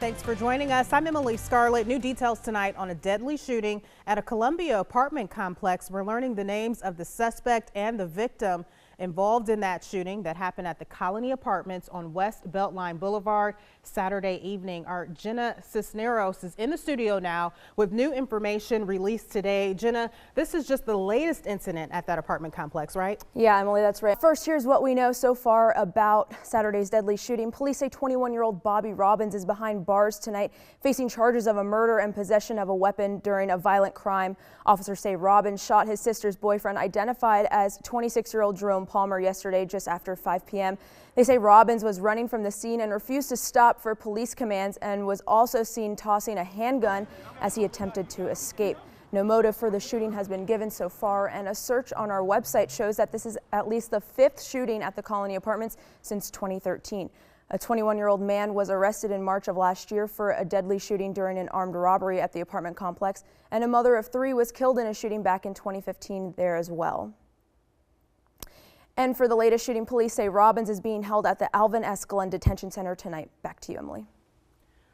Thanks for joining us. I'm Emily Scarlett. New details tonight on a deadly shooting at a Columbia apartment complex. We're learning the names of the suspect and the victim involved in that shooting that happened at the Colony Apartments on West Beltline Boulevard Saturday evening. Our Jenna Cisneros is in the studio now with new information released today. Jenna, this is just the latest incident at that apartment complex, right? Yeah, Emily, that's right. First, here's what we know so far about Saturday's deadly shooting. Police say 21-year-old Bobby Robbins is behind bars tonight, facing charges of a murder and possession of a weapon during a violent crime. Officers say Robbins shot his sister's boyfriend, identified as 26-year-old Jerome Palmer, yesterday just after 5 p.m. They say Robbins was running from the scene and refused to stop for police commands and was also seen tossing a handgun as he attempted to escape. No motive for the shooting has been given so far, and a search on our website shows that this is at least the 5th shooting at the Colony Apartments since 2013. A 21-year-old man was arrested in March of last year for a deadly shooting during an armed robbery at the apartment complex, and a mother of 3 was killed in a shooting back in 2015 there as well. And for the latest shooting, police say Robbins is being held at the Alvin S. Glenn Detention Center tonight. Back to you, Emily.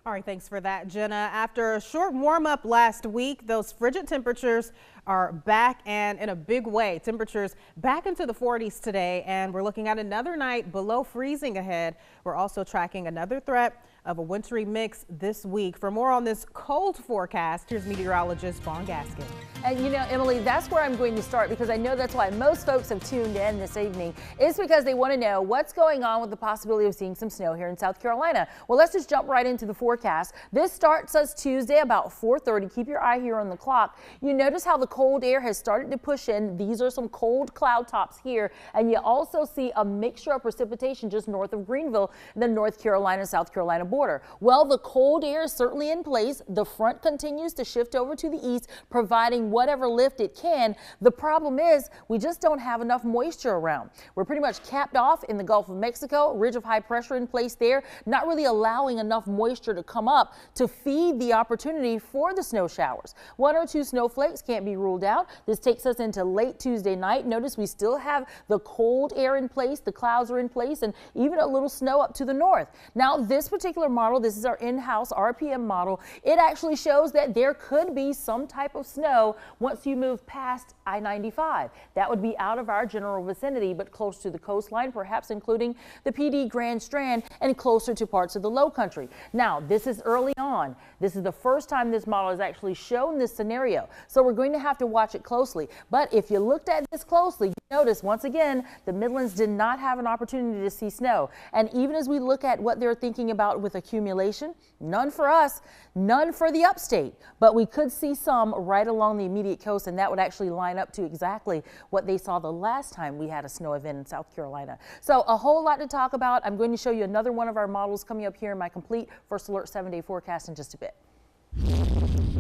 All right, thanks for that, Jenna. After a short warm-up last week, those frigid temperatures are back, and in a big way. Temperatures back into the 40s today, and we're looking at another night below freezing ahead. We're also tracking another threat of a wintry mix this week. For more on this cold forecast, here's meteorologist Vaughn Gaskin. And you know, Emily, that's where I'm going to start, because I know that's why most folks have tuned in this evening. It's because they want to know what's going on with the possibility of seeing some snow here in South Carolina. Well, let's just jump right into the forecast. This starts us Tuesday about 4:30. Keep your eye here on the clock. You notice how the cold air has started to push in. These are some cold cloud tops here, and you also see a mixture of precipitation just north of Greenville, the North Carolina, South Carolina border. Well, the cold air is certainly in place. The front continues to shift over to the east, providing whatever lift it can. The problem is we just don't have enough moisture around. We're pretty much capped off in the Gulf of Mexico, ridge of high pressure in place there, not really allowing enough moisture to come up to feed the opportunity for the snow showers. 1 or 2 snowflakes can't be ruled out. This takes us into late Tuesday night. Notice we still have the cold air in place, the clouds are in place, and even a little snow up to the north. Now, this particular model, this is our in-house RPM model, it actually shows that there could be some type of snow once you move past I-95. That would be out of our general vicinity, but close to the coastline, perhaps including the PD Grand Strand and closer to parts of the low country. Now, this is early on. This is the first time this model has actually shown this scenario, so we're going to have to watch it closely. But if you looked at this closely, you notice once again the Midlands did not have an opportunity to see snow. And even as we look at what they're thinking about with accumulation, none for us, none for the upstate, but we could see some right along the immediate coast, and that would actually line up to exactly what they saw the last time we had a snow event in South Carolina. So a whole lot to talk about. I'm going to show you another one of our models coming up here in my complete First Alert 7-day forecast in just a bit.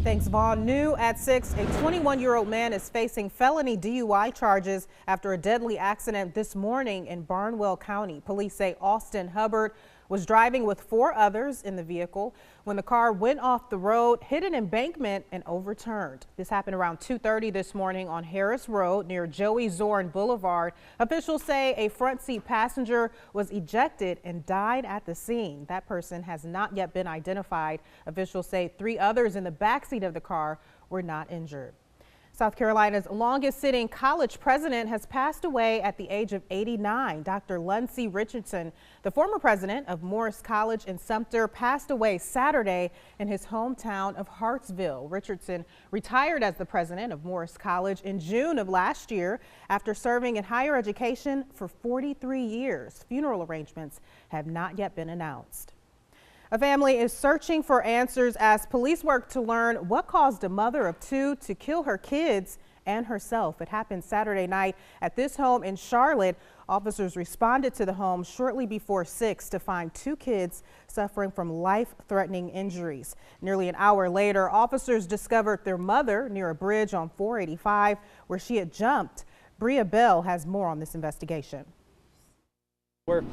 Thanks, Vaughn. New at 6, a 21-year-old man is facing felony DUI charges after a deadly accident this morning in Barnwell County. Police say Austin Hubbard was driving with 4 others in the vehicle when the car went off the road, hit an embankment, and overturned. This happened around 2:30 this morning on Harris Road near Joey Zorn Boulevard. Officials say a front seat passenger was ejected and died at the scene. That person has not yet been identified. Officials say 3 others in the backseat of the car were not injured. South Carolina's longest sitting college president has passed away at the age of 89. Dr. Luncey Richardson, the former president of Morris College in Sumter, passed away Saturday in his hometown of Hartsville. Richardson retired as the president of Morris College in June of last year after serving in higher education for 43 years. Funeral arrangements have not yet been announced. A family is searching for answers as police work to learn what caused a mother of 2 to kill her kids and herself. It happened Saturday night at this home in Charlotte. Officers responded to the home shortly before 6 to find 2 kids suffering from life-threatening injuries. Nearly an hour later, officers discovered their mother near a bridge on 485 where she had jumped. Bria Bell has more on this investigation. We're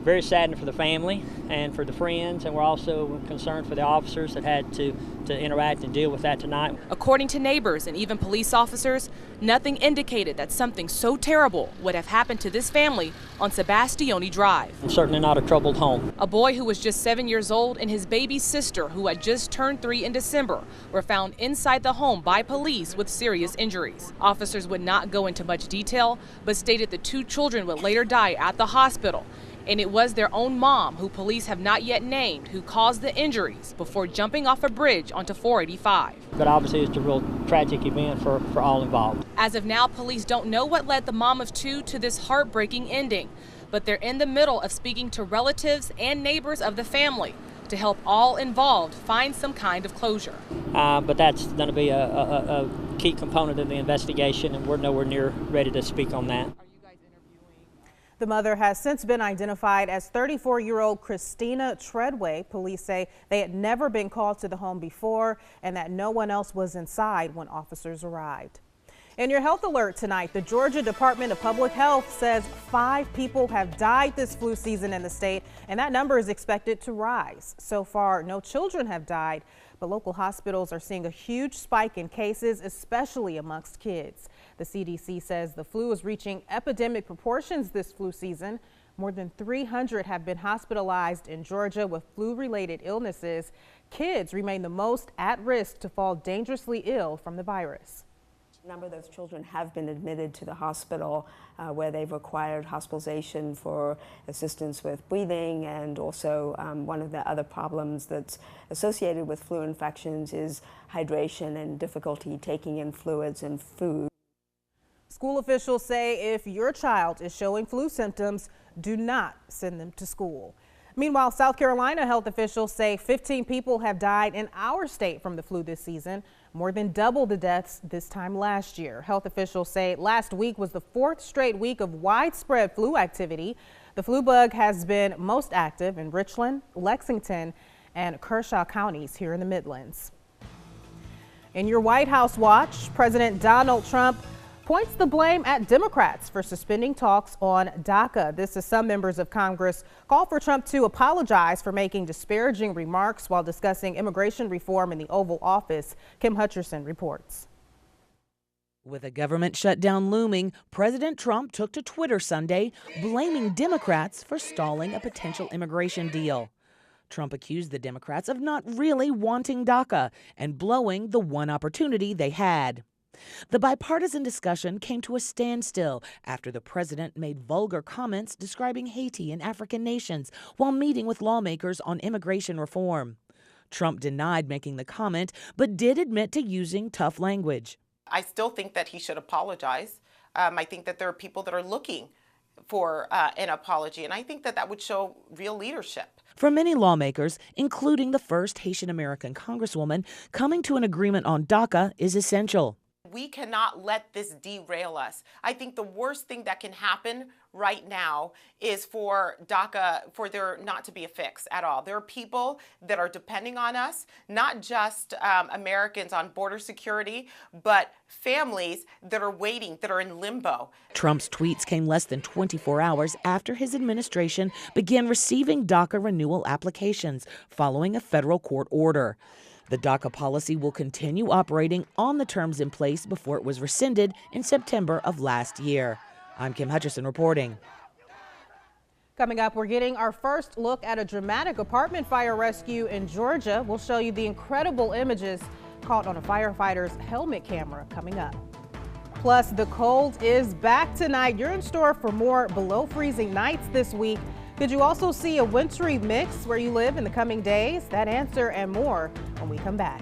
very saddened for the family and for the friends, and we're also concerned for the officers that had to interact and deal with that tonight. According to neighbors and even police officers, nothing indicated that something so terrible would have happened to this family on Sebastione Drive. Certainly not a troubled home. A boy who was just 7 years old and his baby sister, who had just turned 3 in December, were found inside the home by police with serious injuries. Officers would not go into much detail, but stated the 2 children would later die at the hospital. And it was their own mom, who police have not yet named, who caused the injuries before jumping off a bridge onto 485. But obviously it's a real tragic event for all involved. As of now, police don't know what led the mom of 2 to this heartbreaking ending, but they're in the middle of speaking to relatives and neighbors of the family to help all involved find some kind of closure. But that's going to be a key component of the investigation, and we're nowhere near ready to speak on that. The mother has since been identified as 34-year-old Christina Treadway. Police say they had never been called to the home before and that no one else was inside when officers arrived. In your health alert tonight, the Georgia Department of Public Health says 5 people have died this flu season in the state, and that number is expected to rise. So far, no children have died, but local hospitals are seeing a huge spike in cases, especially amongst kids. The CDC says the flu is reaching epidemic proportions this flu season. More than 300 have been hospitalized in Georgia with flu-related illnesses. Kids remain the most at risk to fall dangerously ill from the virus. A number of those children have been admitted to the hospital where they've required hospitalization for assistance with breathing, and also one of the other problems that's associated with flu infections is hydration and difficulty taking in fluids and food. School officials say if your child is showing flu symptoms, do not send them to school. Meanwhile, South Carolina health officials say 15 people have died in our state from the flu this season, more than double the deaths this time last year. Health officials say last week was the 4th straight week of widespread flu activity. The flu bug has been most active in Richland, Lexington, and Kershaw counties here in the Midlands. In your White House watch, President Donald Trump points the blame at Democrats for suspending talks on DACA. This is some members of Congress call for Trump to apologize for making disparaging remarks while discussing immigration reform in the Oval Office. Kim Hutcherson reports. With a government shutdown looming, President Trump took to Twitter Sunday, blaming Democrats for stalling a potential immigration deal. Trump accused the Democrats of not really wanting DACA and blowing the one opportunity they had. The bipartisan discussion came to a standstill after the president made vulgar comments describing Haiti and African nations while meeting with lawmakers on immigration reform. Trump denied making the comment, but did admit to using tough language. I still think that he should apologize. I think that there are people that are looking for an apology, and I think that that would show real leadership. For many lawmakers, including the first Haitian American Congresswoman, coming to an agreement on DACA is essential. We cannot let this derail us. I think the worst thing that can happen right now is for DACA, for there not to be a fix at all. There are people that are depending on us, not just Americans on border security, but families that are waiting, that are in limbo. Trump's tweets came less than 24 hours after his administration began receiving DACA renewal applications following a federal court order. The DACA policy will continue operating on the terms in place before it was rescinded in September of last year. I'm Kim Hutcherson reporting. Coming up, we're getting our first look at a dramatic apartment fire rescue in Georgia. We'll show you the incredible images caught on a firefighter's helmet camera coming up. Plus, the cold is back tonight. You're in store for more below freezing nights this week. Could you also see a wintry mix where you live in the coming days? That answer and more when we come back.